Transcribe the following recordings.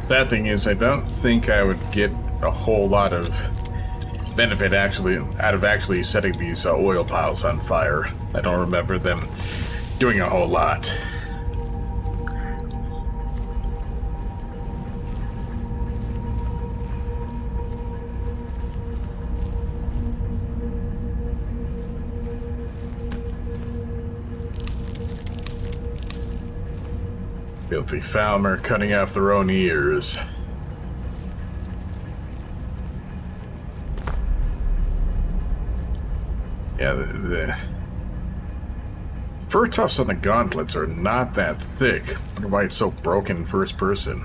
Bad thing is, I don't think I would get a whole lot of benefit out of actually setting these oil piles on fire. I don't remember them doing a whole lot. Filthy Falmer cutting off their own ears. Yeah, the fur tufts on the gauntlets are not that thick. I wonder why it's so broken first person.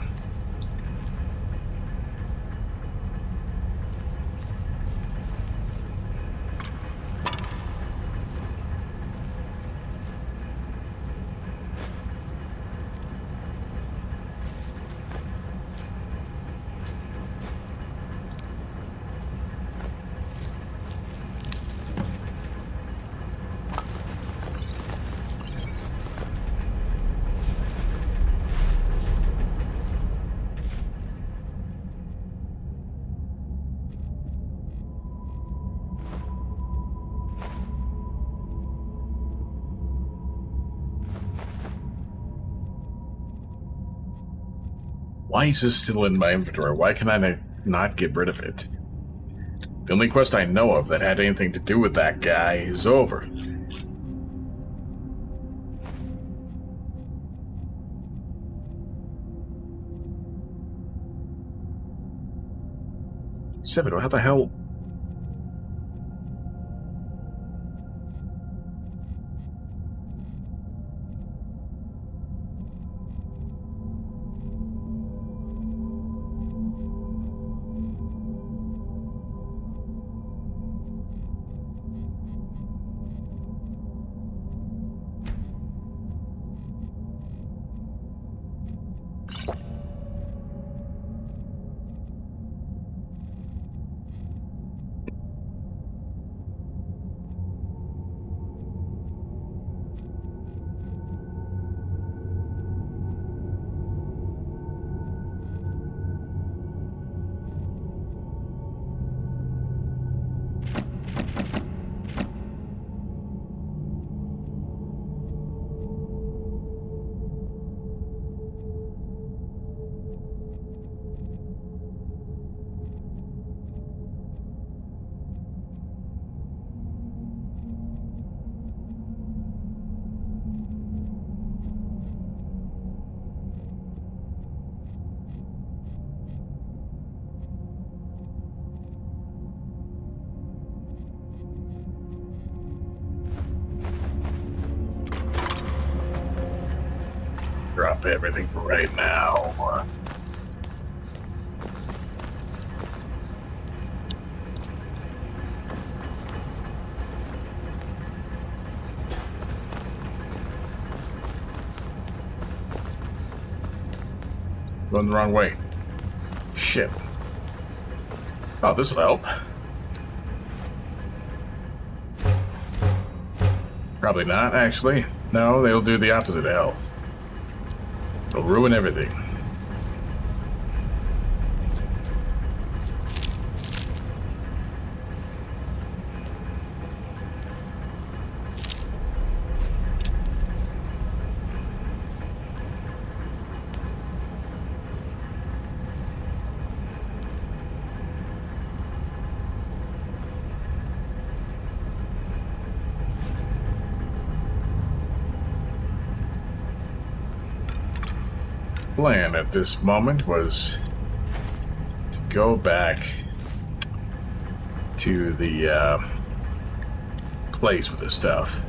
Why is this still in my inventory? Why can I not get rid of it? The only quest I know of that had anything to do with that guy is over. Seven, how the hell? Drop everything for right now. Going the wrong way. Shit. Oh, this'll help. Probably not, actually. No, they'll do the opposite of health. They'll ruin everything. Plan at this moment was to go back to the place with the stuff.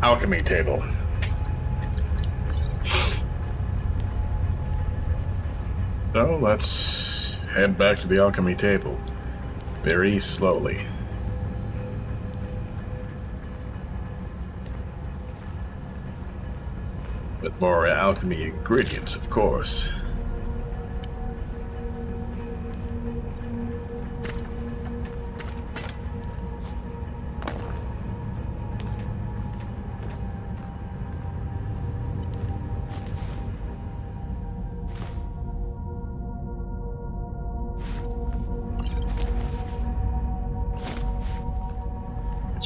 Alchemy table. So let's head back to the alchemy table. Very slowly. With more alchemy ingredients, of course.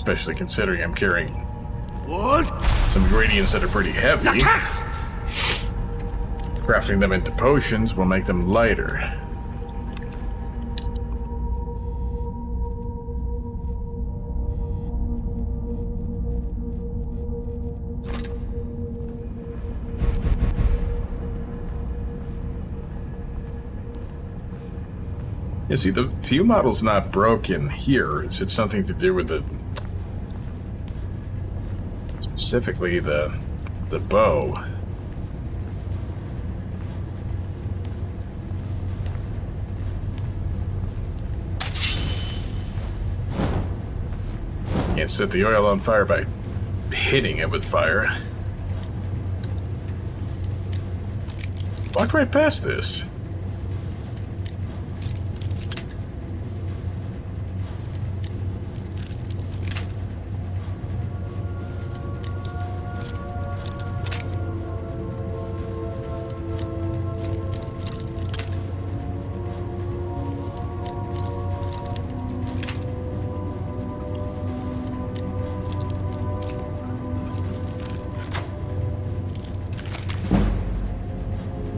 especially considering I'm carrying What? some ingredients that are pretty heavy. Crafting them into potions will make them lighter. You see, the view model's not broken here. Is it something to do with the... specifically the bow? Can't set the oil on fire by hitting it with fire. Walked right past this.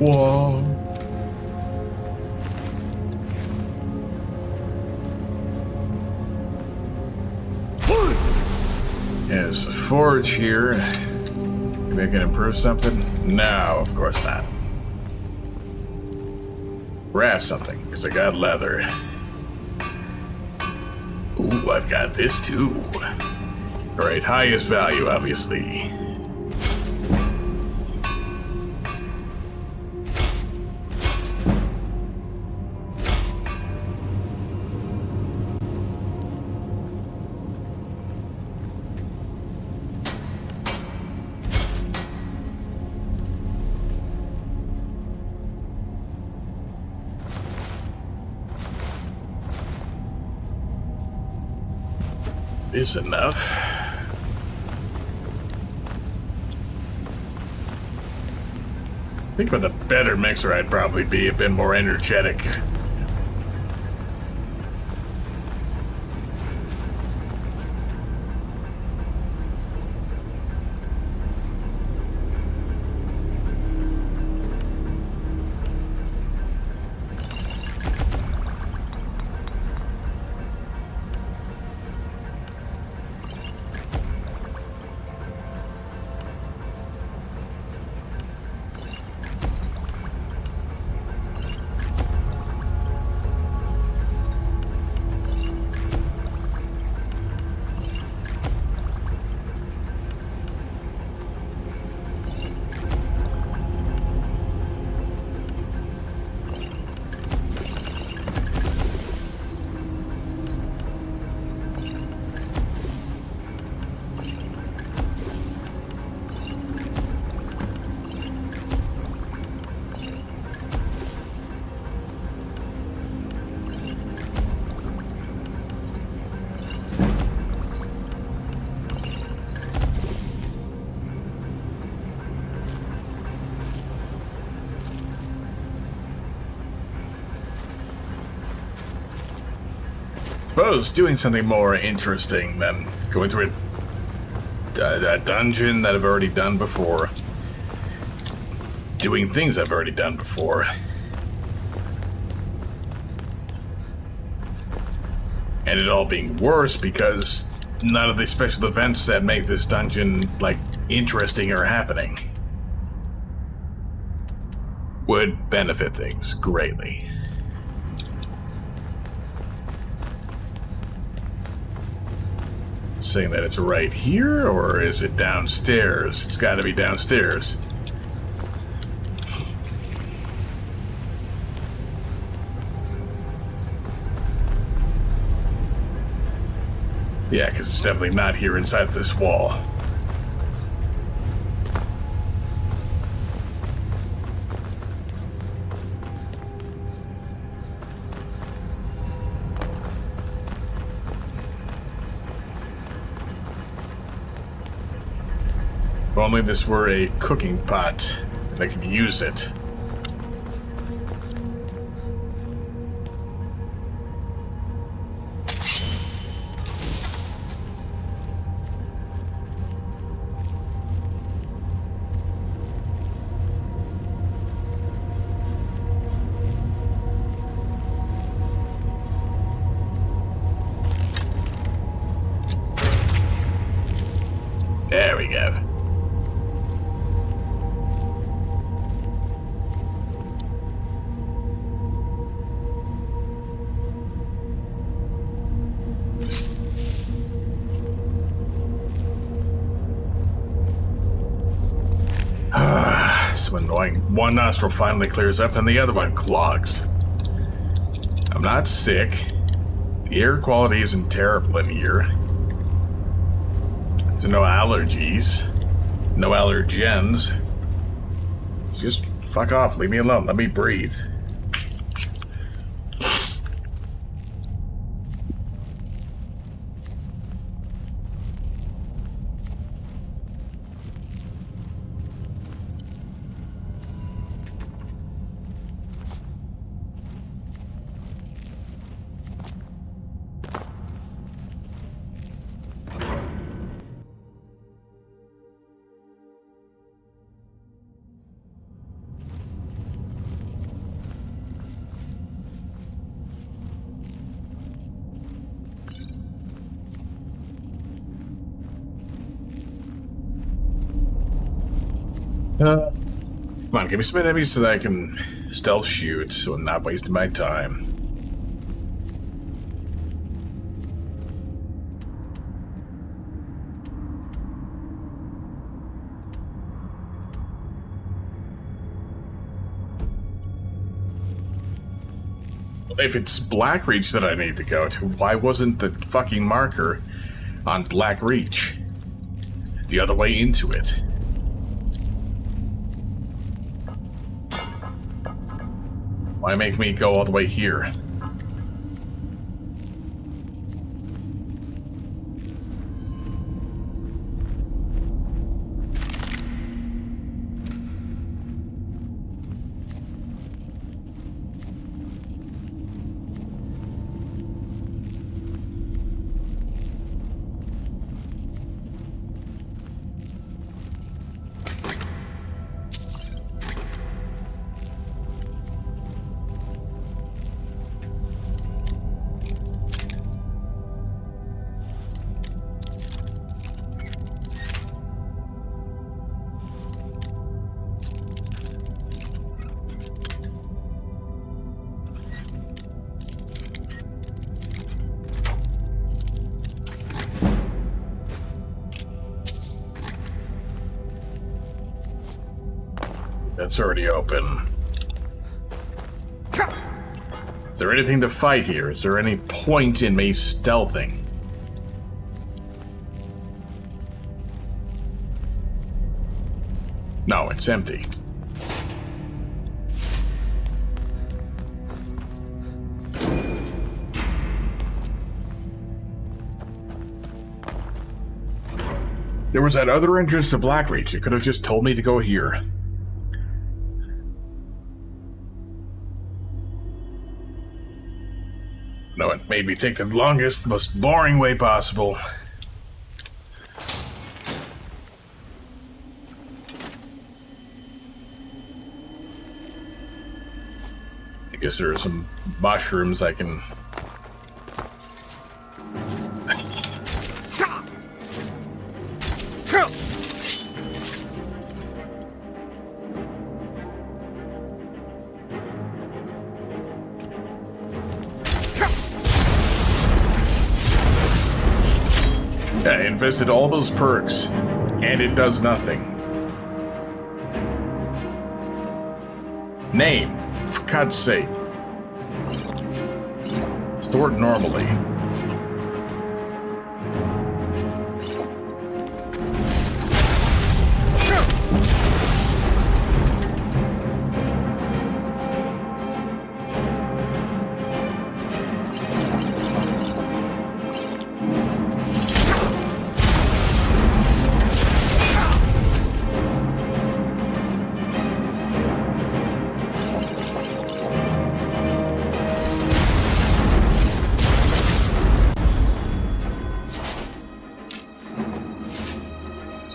Whoa. There's a forge here. Maybe I can improve something? No, of course not. Craft something, because I got leather. Ooh, I've got this too. Alright, highest value, obviously. Is enough. I think with a better mixer, I'd probably be a bit more energetic. Suppose doing something more interesting than going through a dungeon that I've already done before. Doing things I've already done before. And it all being worse because none of the special events that make this dungeon, like, interesting are happening. Would benefit things greatly. Saying that it's right here, or is it downstairs? It's got to be downstairs. Yeah, because it's definitely not here inside this wall. If only this were a cooking pot, and I could use it. annoying. One nostril finally clears up, then the other one clogs. I'm not sick. The air quality isn't terrible in here. There's no allergies. No allergens. Just fuck off. Leave me alone. Let me breathe. Come on, give me some enemies so that I can stealth shoot, so I'm not wasting my time. If it's Blackreach that I need to go to, why wasn't the fucking marker on Blackreach the other way into it? Why make me go all the way here? That's already open. Is there anything to fight here? Is there any point in me stealthing? No, it's empty. There was that other entrance to Blackreach. You could have just told me to go here. No, it made me take the longest, most boring way possible. I guess there are some mushrooms I can... I invested all those perks, and it does nothing. Name, for God's sake. Sort normally.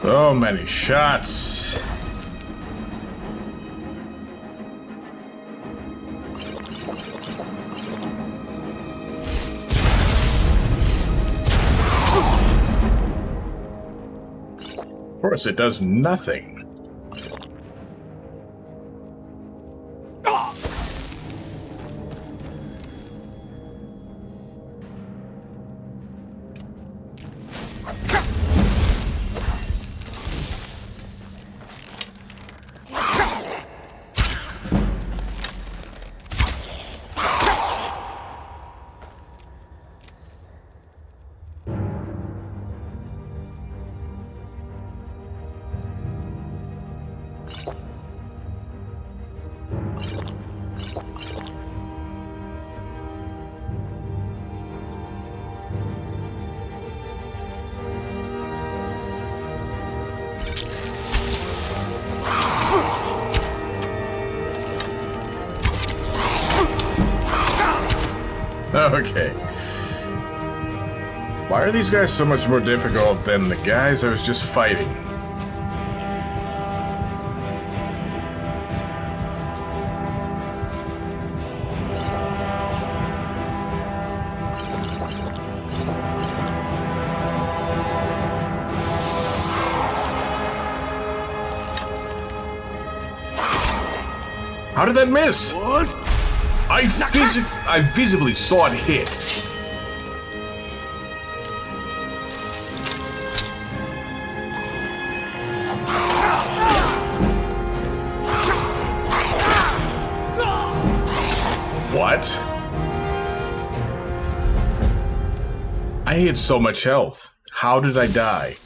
So many shots. Of course, it does nothing. Okay. Why are these guys so much more difficult than the guys I was just fighting? How did that miss? What? I visibly saw it hit. What? I had so much health. How did I die?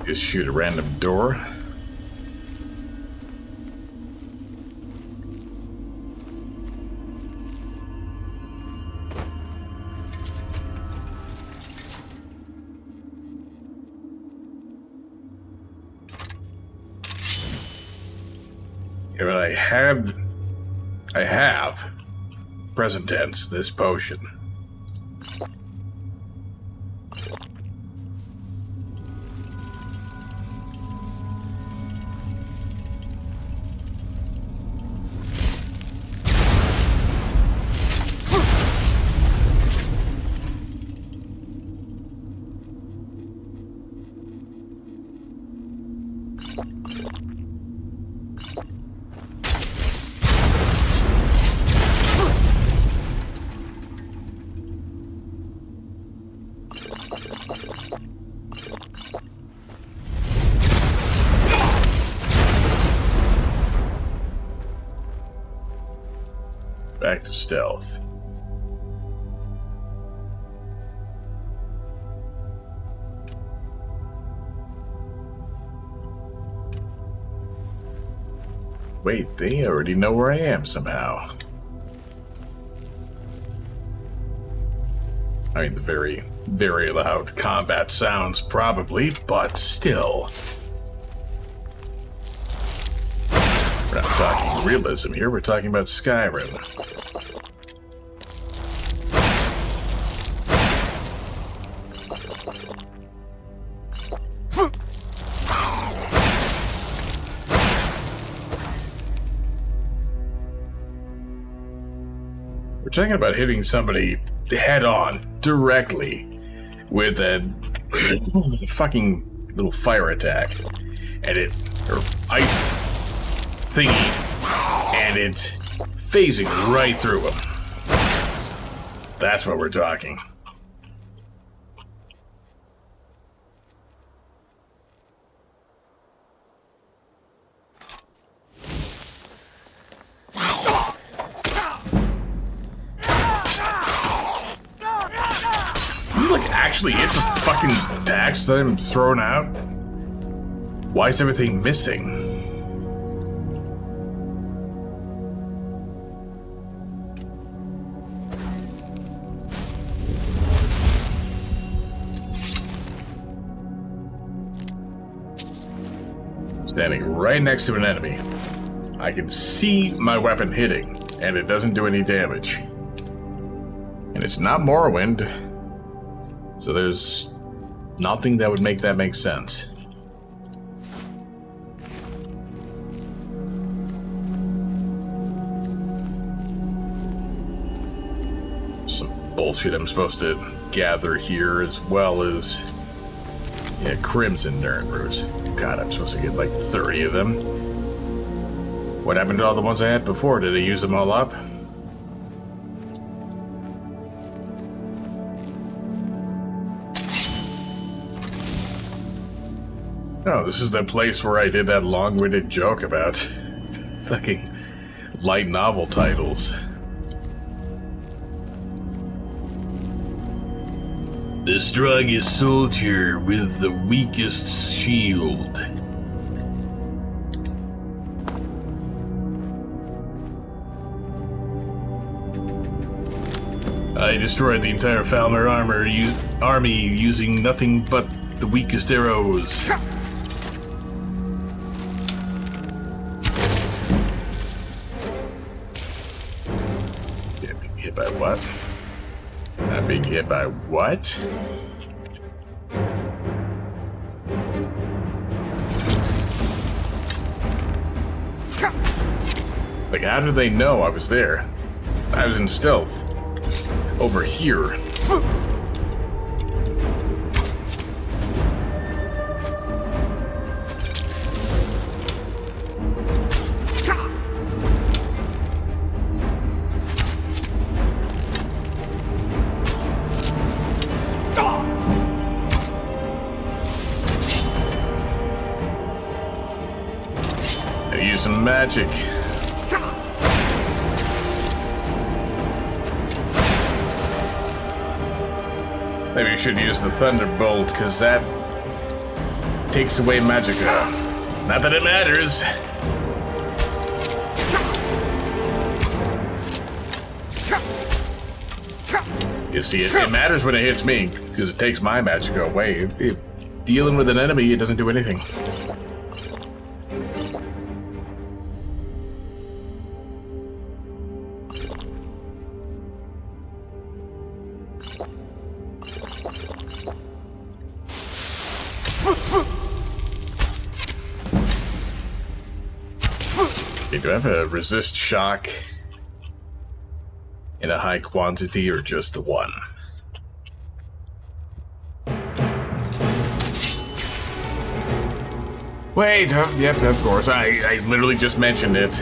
Just shoot a random door. Yeah, but I have, present tense, this potion. Back to stealth. Wait, they already know where I am somehow. I mean, the very, very loud combat sounds, probably, but still. We're not talking realism here, we're talking about Skyrim. We're talking about hitting somebody head on, directly, with a fucking little fire attack. And or ice thingy, and it phasing right through him. That's what we're talking. You like actually hit the fucking attacks that I'm throwing out? Why is everything missing? Standing right next to an enemy. I can see my weapon hitting, and it doesn't do any damage. And it's not Morrowind, so there's nothing that would make that make sense. Some bullshit I'm supposed to gather here, as well as Crimson Nerd Roots. God, I'm supposed to get like 30 of them. What happened to all the ones I had before? Did I use them all up? No, this is the place where I did that long-winded joke about fucking light novel titles. The strongest soldier with the weakest shield. I destroyed the entire Falmer army using nothing but the weakest arrows. Being hit by what? Not being hit by what? Like, how did they know I was there? I was in stealth. Over here. I use some magic. Maybe you should use the Thunderbolt, because that takes away Magicka. Not that it matters. You see, it matters when it hits me, because it takes my Magicka away. Dealing with an enemy, it doesn't do anything. Okay, do I have a resist shock in a high quantity or just the one? Wait, yep, of course. I literally just mentioned it.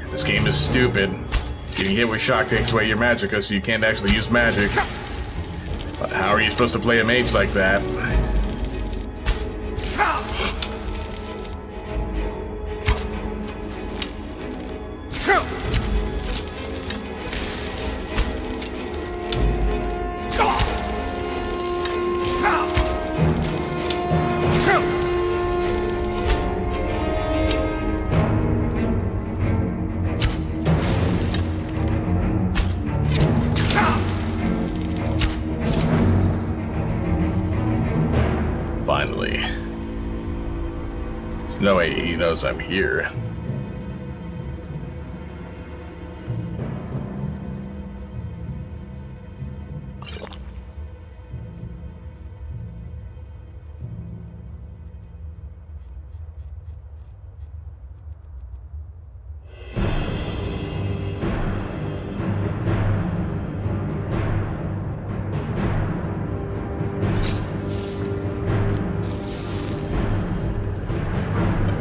This game is stupid. Getting hit with shock takes away your Magicka, so you can't actually use magic. But how are you supposed to play a mage like that? Finally. There's no way he knows I'm here.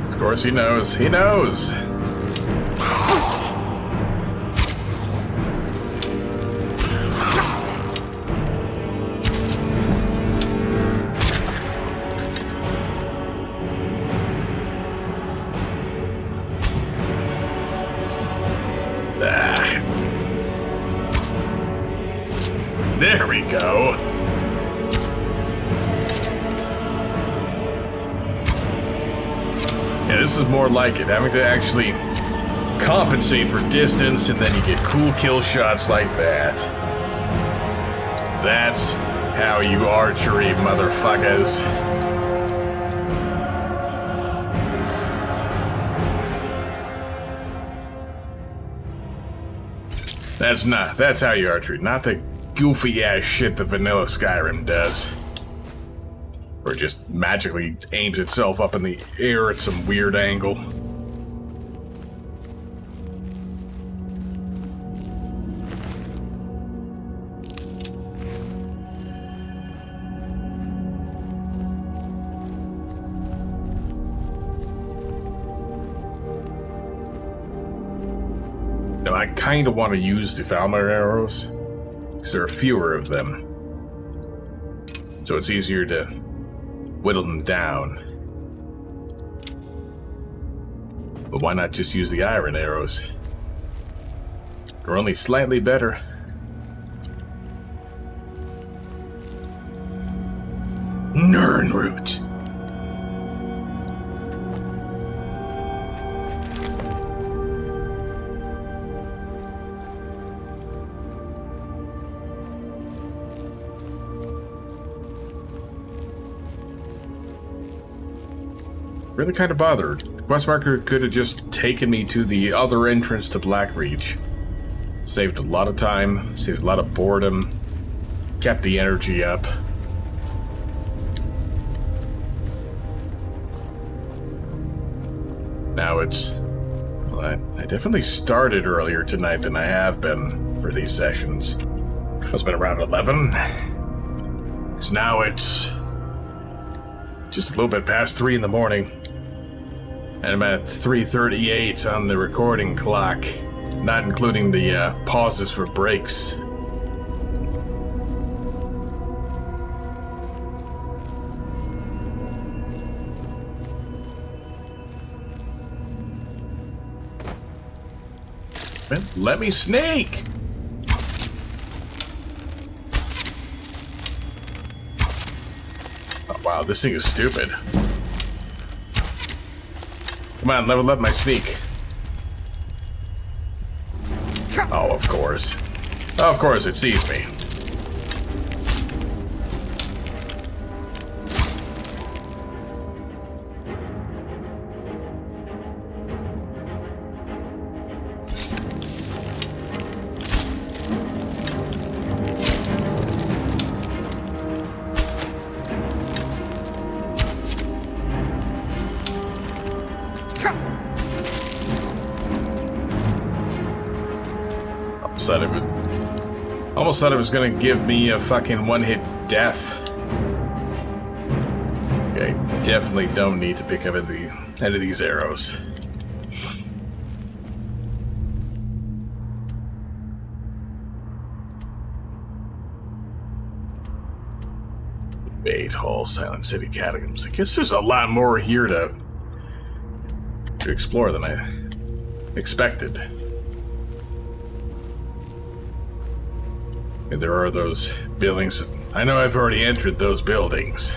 Of course he knows. He knows! Ah. There we go. Yeah, this is more like it, having to actually compensate for distance, and then you get cool kill shots like that. That's how you archery, motherfuckers. That's how you archery, not the goofy ass shit the vanilla Skyrim does. Or it just magically aims itself up in the air at some weird angle. Now, I kind of want to use the Falmer arrows, because there are fewer of them. So it's easier to whittle them down. But why not just use the iron arrows? They're only slightly better. Nernroot. Really kind of bothered. The quest marker could have just taken me to the other entrance to Blackreach. Saved a lot of time, saved a lot of boredom, kept the energy up. Now it's... Well, I definitely started earlier tonight than I have been for these sessions. It's been around 11. So now it's just a little bit past 3 in the morning. And I'm at 3:38 on the recording clock, not including the pauses for breaks. Man, let me sneak! Oh wow, this thing is stupid. Come on, level up my sneak. Oh, of course. Of course, it sees me. Almost thought it was gonna give me a fucking one-hit death. Okay, definitely don't need to pick up at the end of these arrows. Bait Hall, Silent City Catacombs. I guess there's a lot more here to explore than I expected. There are those buildings. I know I've already entered those buildings.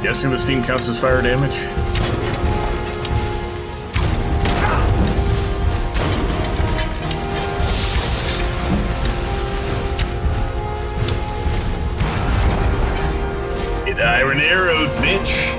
Guessing the steam counts as fire damage? Get iron arrowed, bitch!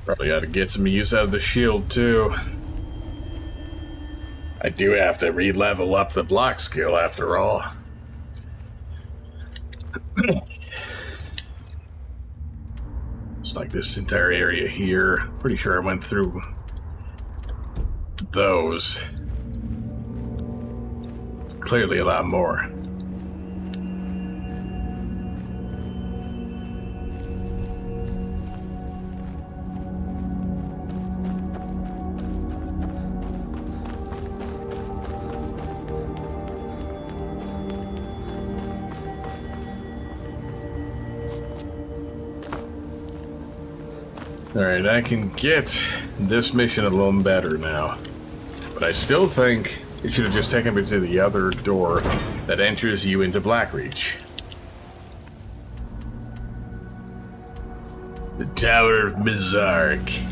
Probably ought to get some use out of the shield, too. I do have to re-level up the block skill, after all. It's like this entire area here. Pretty sure I went through those. Clearly a lot more. Alright, I can get this mission a little better now. But I still think it should have just taken me to the other door that enters you into Blackreach. The Tower of Mizark.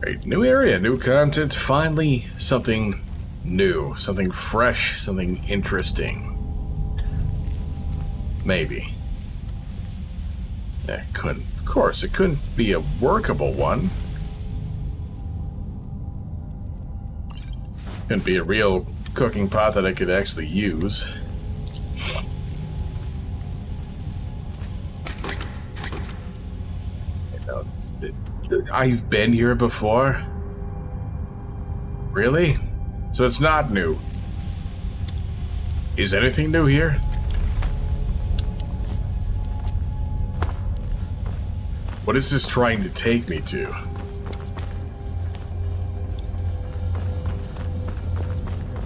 Right, new area, new content, finally something new, something fresh, something interesting. Maybe. It couldn't, of course, it couldn't be a workable one. Couldn't be a real cooking pot that I could actually use. I've been here before? Really? So it's not new. Is anything new here? What is this trying to take me to?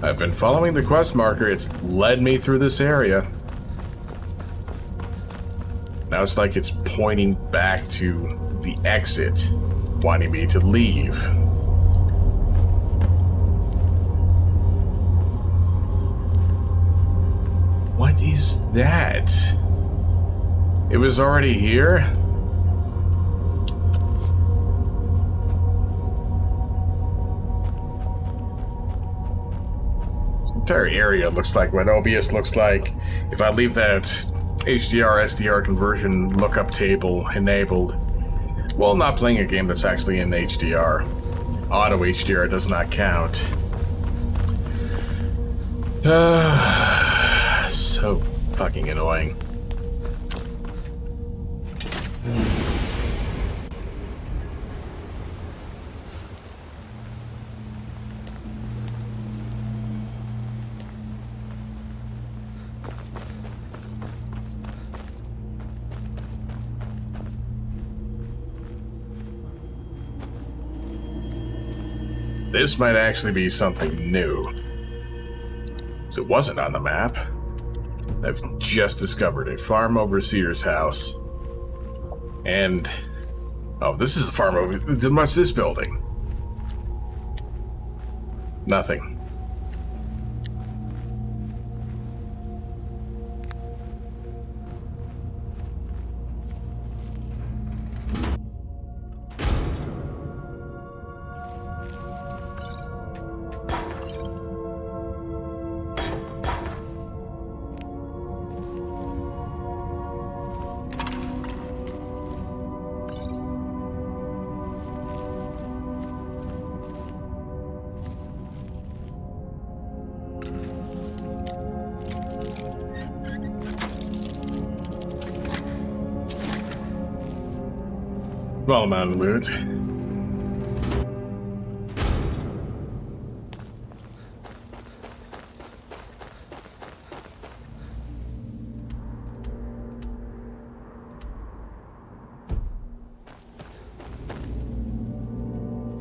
I've been following the quest marker. It's led me through this area. Now it's like it's pointing back to the exit, wanting me to leave. What is that? It was already here? This entire area looks like what OBS looks like if I leave that HDR SDR conversion lookup table enabled. Well, not playing a game that's actually in HDR. Auto HDR does not count. So fucking annoying. This might actually be something new. So it wasn't on the map. I've just discovered it. Farm overseer's house. And... oh, this is a farm over... then what's this building? Nothing. Small amount of loot.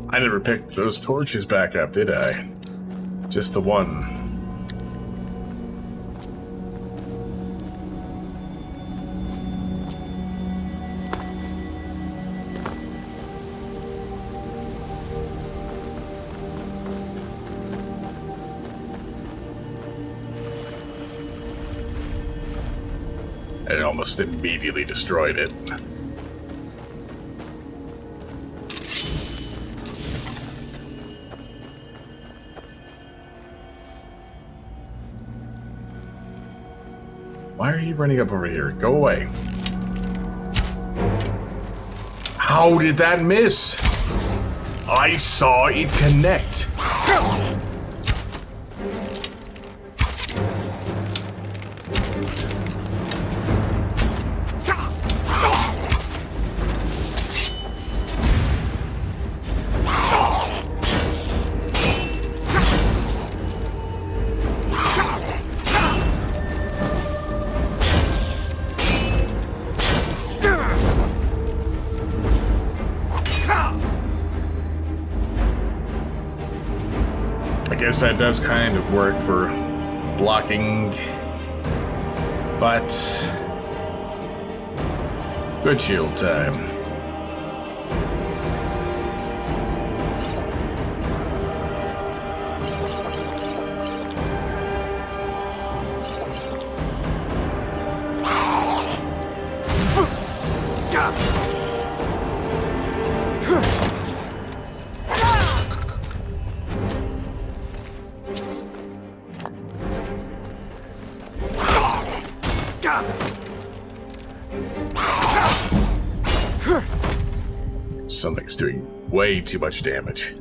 I never picked those torches back up, did I? Just the one. It almost immediately destroyed it. Why are you running up over here? Go away. How did that miss? I saw it connect. guess that does kind of work for blocking, but good shield time. Something's doing way too much damage.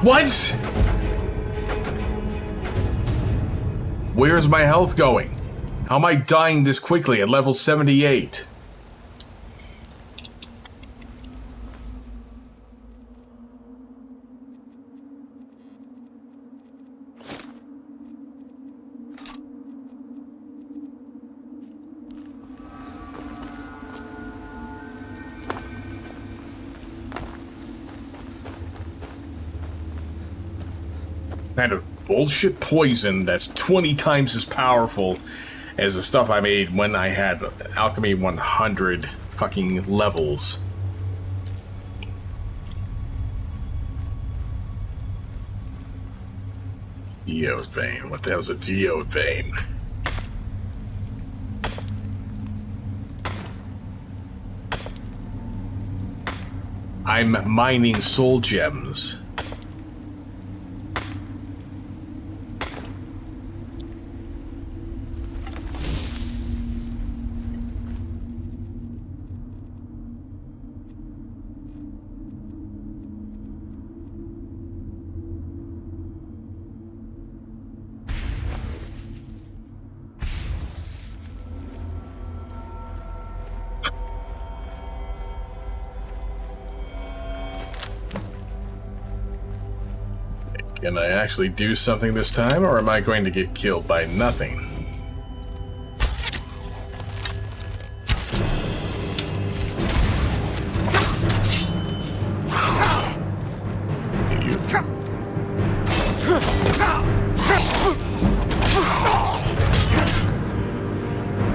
What? Where's my health going? How am I dying this quickly at level 78? Kind of bullshit poison that's 20 times as powerful as the stuff I made when I had Alchemy 100 fucking levels. Geode vein. What the hell's a geode vein? I'm mining soul gems. Can I actually do something this time, or am I going to get killed by nothing?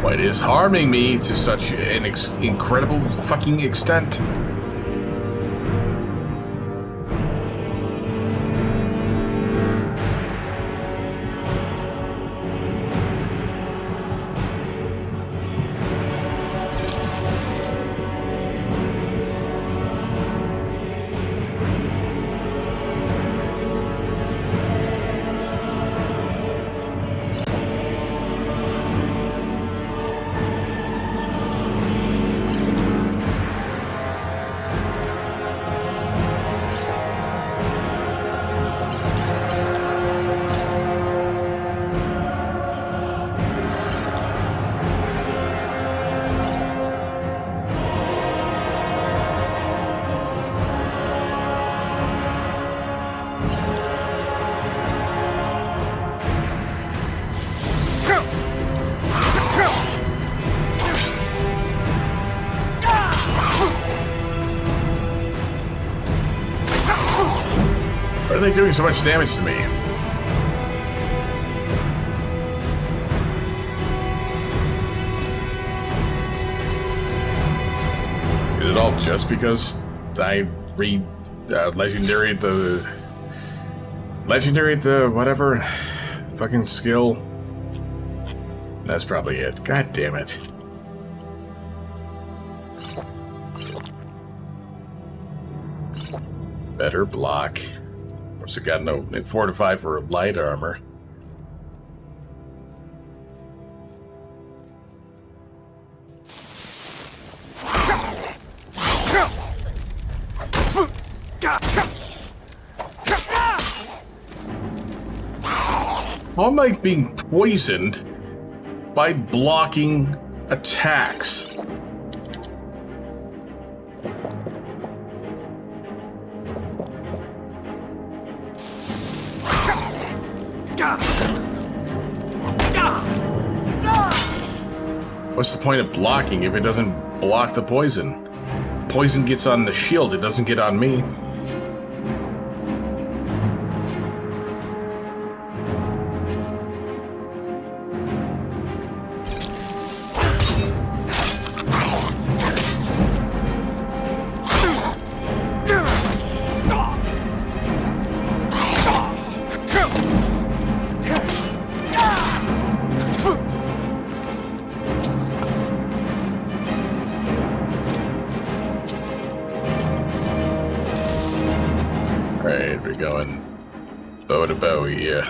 What is harming me to such an incredible fucking extent? Why are they doing so much damage to me? Is it all just because I read legendary the whatever fucking skill? That's probably it. God damn it. Better block. Of course, it got no fortify for light armor. How am I being poisoned by blocking attacks? What's the point of blocking if it doesn't block the poison? The poison gets on the shield, it doesn't get on me. Alright, we're going bow to bow here.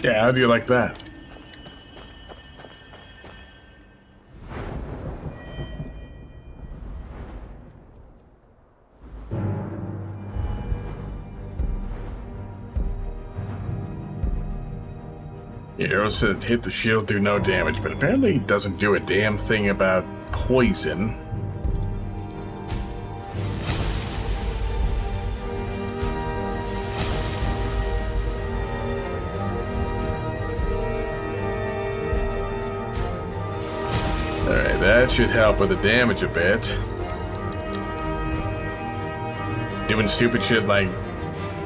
Yeah, how do you like that? The arrow said hit the shield, do no damage, but apparently it doesn't do a damn thing about poison. Alright, that should help with the damage a bit. Doing stupid shit like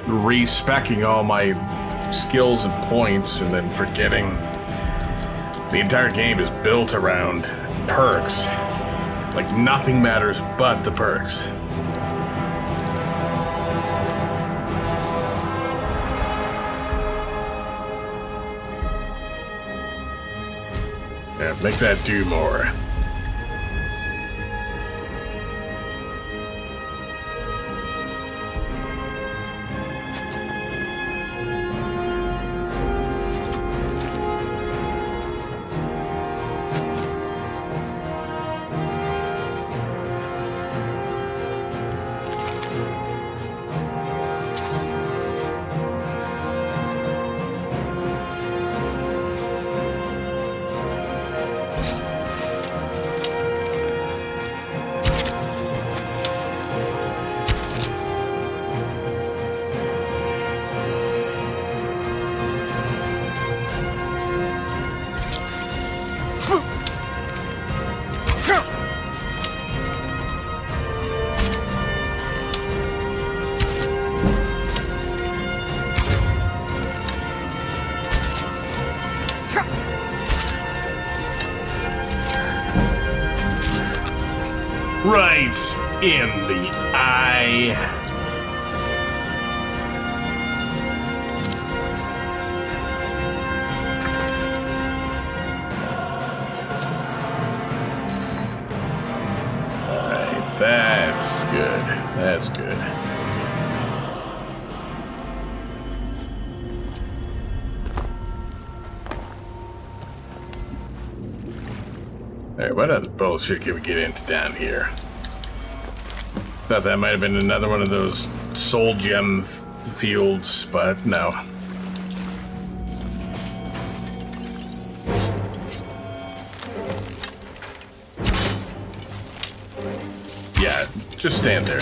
re-speccing all my skills and points and then forgetting the entire game is built around perks. Like nothing matters but the perks. Yeah, make that do more. Right in the eye. Alright, that's good. That's good. Alright, what other bullshit can we get into down here? Thought that might have been another one of those soul gem fields, but no. Yeah, just stand there.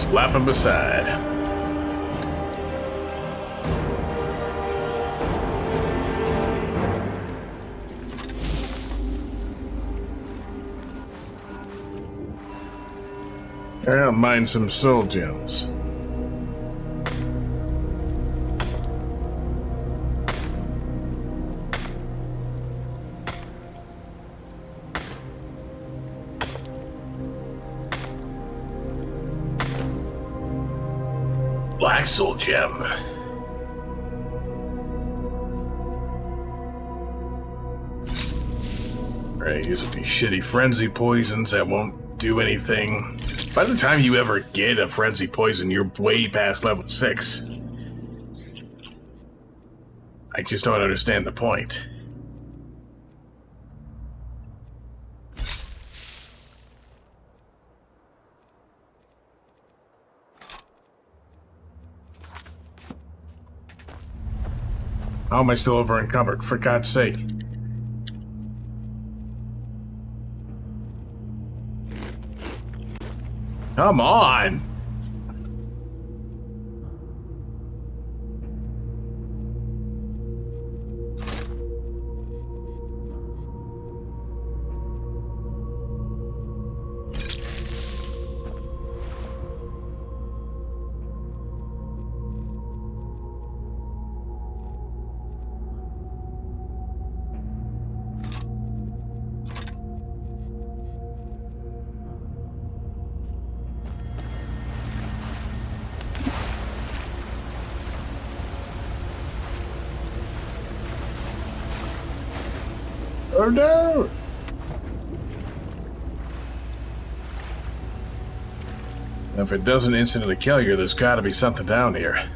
slap him aside. I don't mind some soul gems. Black soul gem. Right, using these shitty frenzy poisons that won't do anything. By the time you ever get a frenzy poison, you're way past level 6. I just don't understand the point. How am I still over encumbered? For God's sake. Come on! Oh no! If it doesn't instantly kill you, there's gotta be something down here.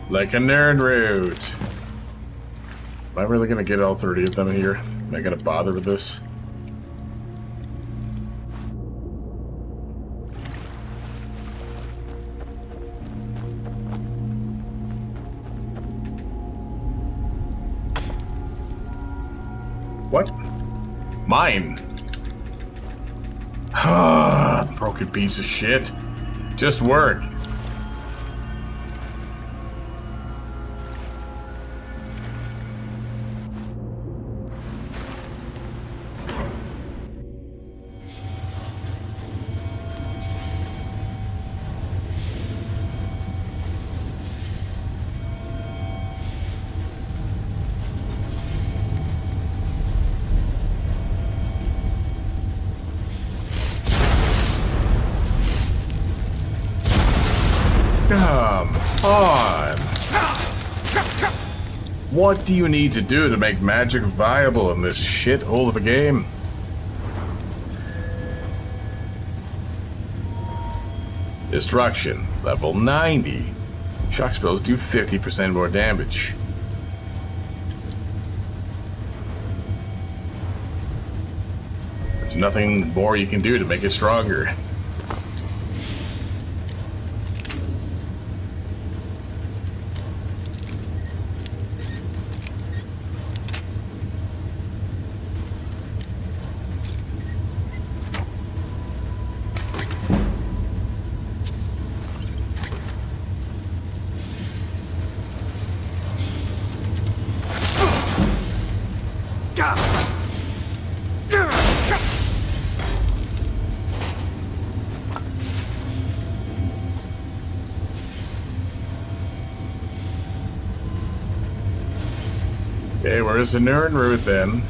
Like a nerd root. Am I really gonna get all 30 of them here? Am I gonna bother with this? What? Mine. Broken piece of shit. Just work. Come on. What do you need to do to make magic viable in this shithole of a game? Destruction, level 90. Shock spells do 50% more damage. There's nothing more you can do to make it stronger. Okay, where's the nerd root then?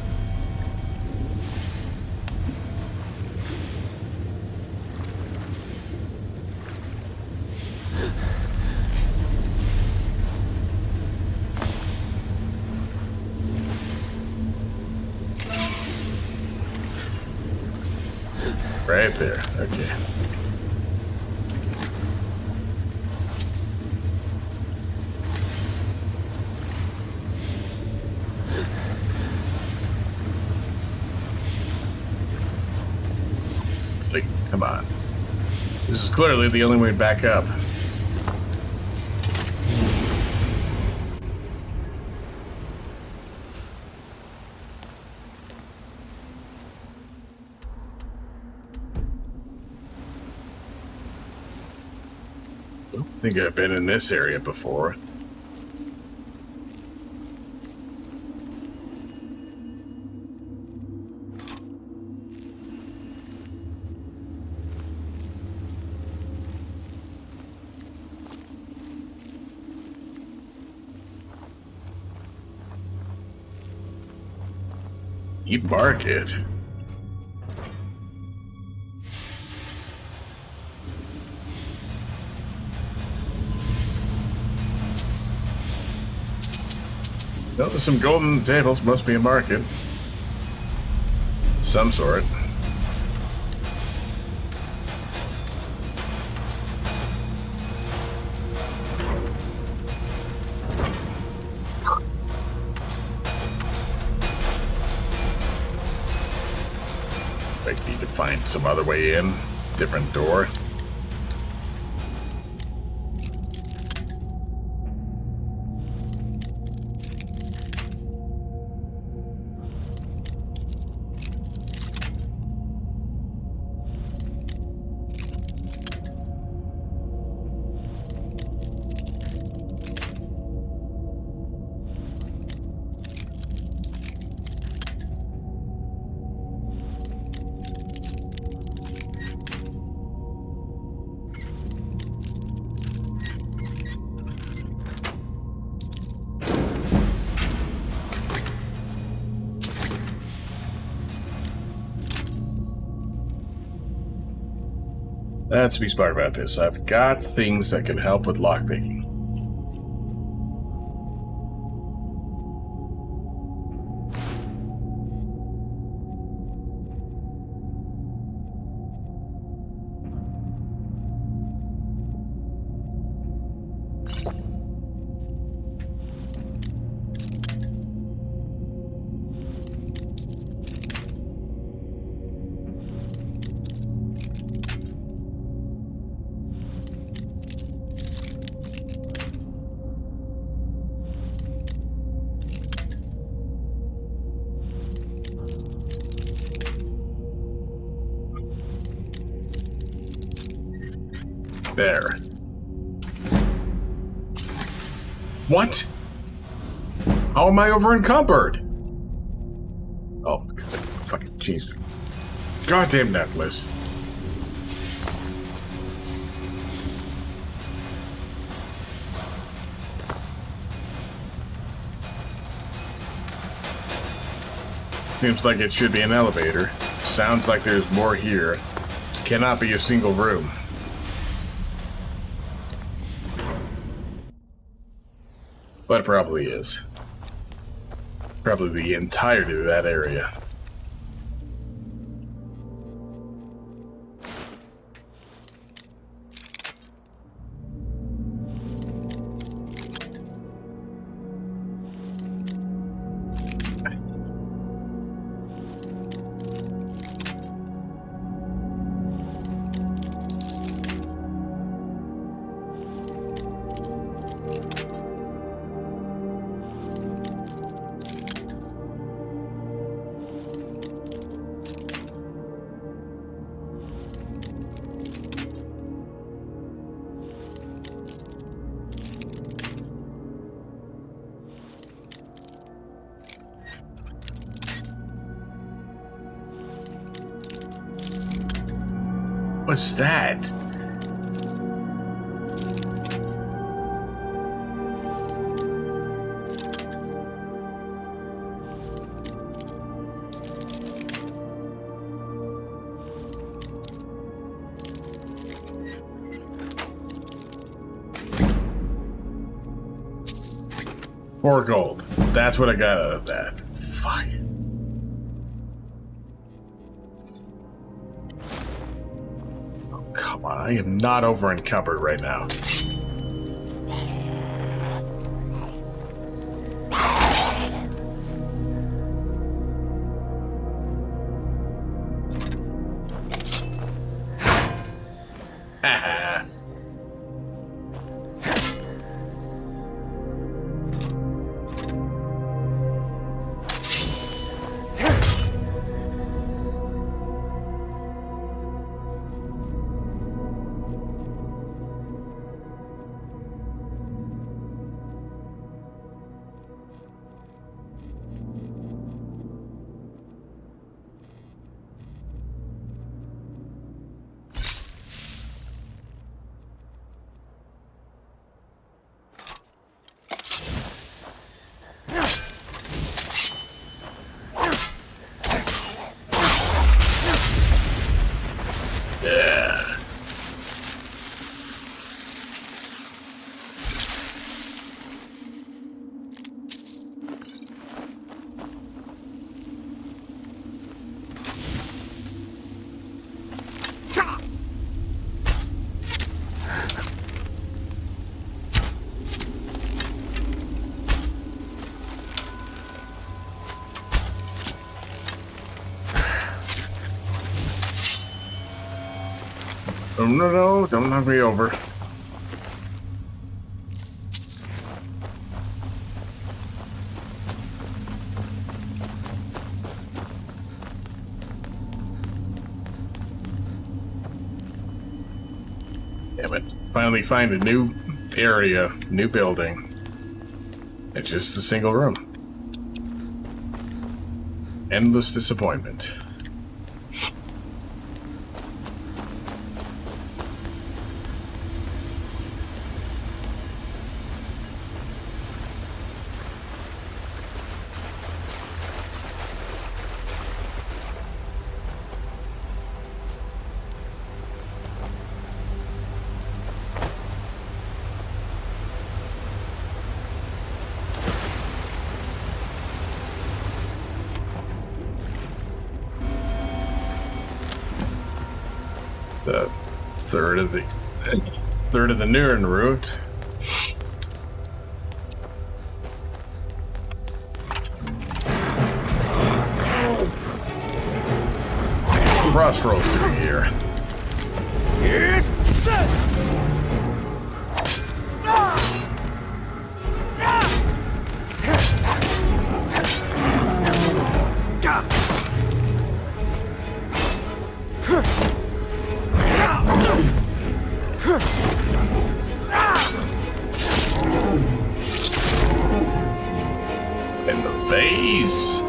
Right there, okay. Like, come on. This is clearly the only way back up. I think I've been in this area before. You market. Well, there's some golden tables. Must be a market. Some sort. I need to find some other way in. Different door. Let's be smart about this. I've got things that can help with lockpicking. There. What? How am I over encumbered? Oh, because I fucking changed the goddamn necklace. Seems like it should be an elevator. Sounds like there's more here. This cannot be a single room. But it probably is. Probably the entirety of that area. What's that? Four gold. That's what I got out of that. Fuck. Come on, I am not over encumbered right now. Oh, no, no, don't knock me over. Damn it. Finally find a new area, new building. It's just a single room. Endless disappointment. The third of the Nuren route. Crossroads doing here. Yes, sir. In the face.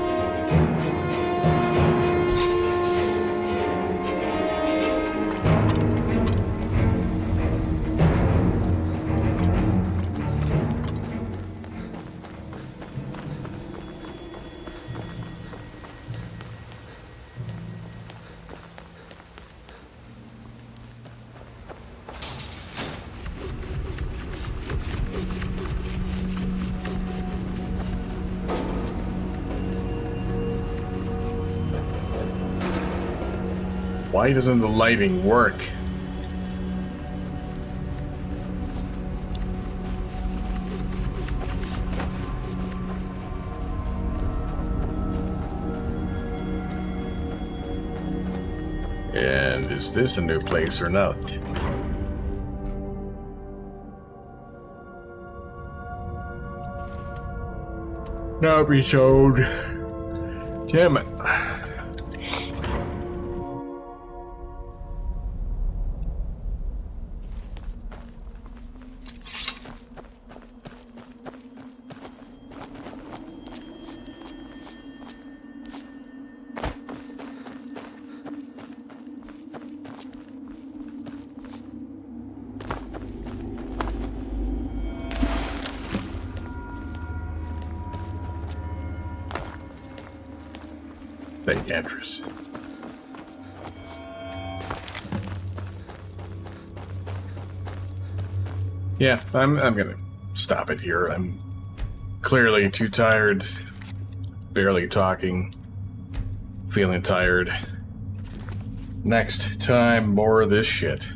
Why doesn't the lighting work? And is this a new place or not? Not be sold. Damn it. Fake entrance. Yeah, I'm gonna stop it here. I'm clearly too tired, barely talking, feeling tired. Next time, more of this shit.